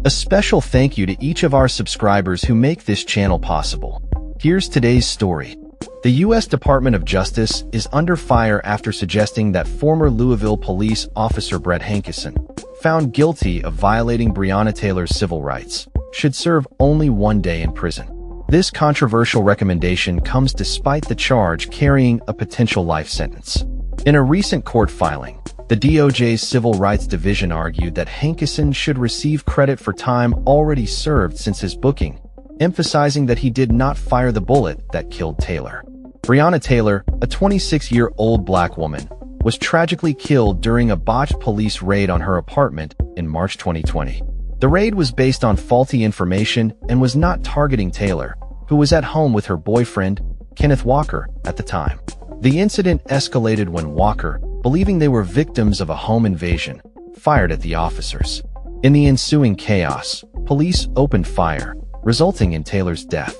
A special thank you to each of our subscribers who make this channel possible. Here's today's story. The U.S. Department of Justice is under fire after suggesting that former Louisville police officer Brett Hankison, found guilty of violating Breonna Taylor's civil rights, should serve only 1 day in prison. This controversial recommendation comes despite the charge carrying a potential life sentence. In a recent court filing, the DOJ's Civil Rights Division argued that Hankison should receive credit for time already served since his booking, emphasizing that he did not fire the bullet that killed Taylor. Breonna Taylor, a 26-year-old black woman, was tragically killed during a botched police raid on her apartment in March 2020. The raid was based on faulty information and was not targeting Taylor, who was at home with her boyfriend, Kenneth Walker, at the time. The incident escalated when Walker, believing they were victims of a home invasion, fired at the officers. In the ensuing chaos, police opened fire, resulting in Taylor's death.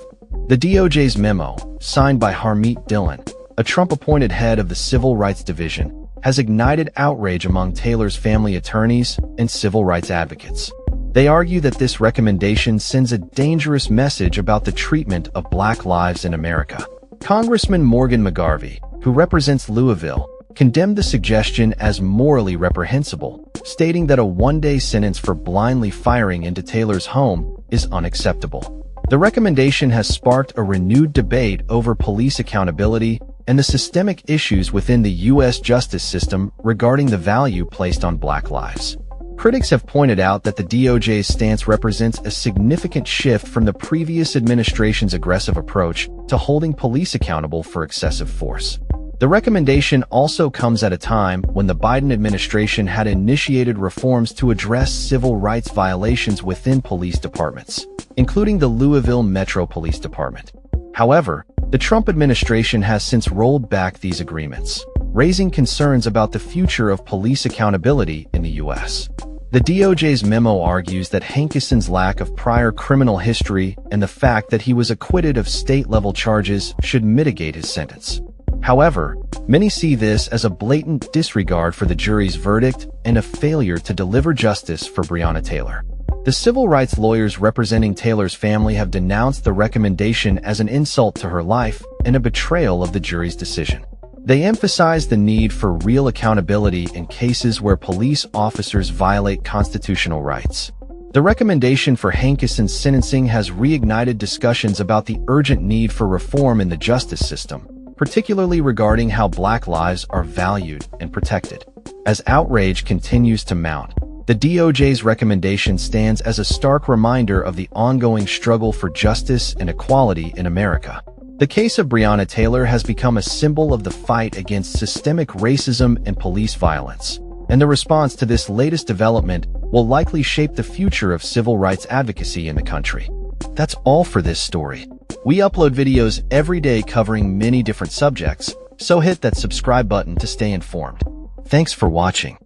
The DOJ's memo, signed by Harmeet Dillon, a Trump-appointed head of the Civil Rights Division, has ignited outrage among Taylor's family attorneys and civil rights advocates. They argue that this recommendation sends a dangerous message about the treatment of black lives in America. Congressman Morgan McGarvey, who represents Louisville, condemned the suggestion as morally reprehensible, stating that a 1-day sentence for blindly firing into Taylor's home is unacceptable. The recommendation has sparked a renewed debate over police accountability and the systemic issues within the U.S. justice system regarding the value placed on black lives. Critics have pointed out that the DOJ's stance represents a significant shift from the previous administration's aggressive approach to holding police accountable for excessive force. The recommendation also comes at a time when the Biden administration had initiated reforms to address civil rights violations within police departments, including the Louisville Metro Police Department. However, the Trump administration has since rolled back these agreements, raising concerns about the future of police accountability in the U.S. The DOJ's memo argues that Hankison's lack of prior criminal history and the fact that he was acquitted of state-level charges should mitigate his sentence. However, many see this as a blatant disregard for the jury's verdict and a failure to deliver justice for Breonna Taylor. The civil rights lawyers representing Taylor's family have denounced the recommendation as an insult to her life and a betrayal of the jury's decision. They emphasize the need for real accountability in cases where police officers violate constitutional rights. The recommendation for Hankison's sentencing has reignited discussions about the urgent need for reform in the justice system, particularly regarding how black lives are valued and protected. As outrage continues to mount, the DOJ's recommendation stands as a stark reminder of the ongoing struggle for justice and equality in America. The case of Breonna Taylor has become a symbol of the fight against systemic racism and police violence, and the response to this latest development will likely shape the future of civil rights advocacy in the country. That's all for this story. We upload videos every day covering many different subjects, so hit that subscribe button to stay informed. Thanks for watching.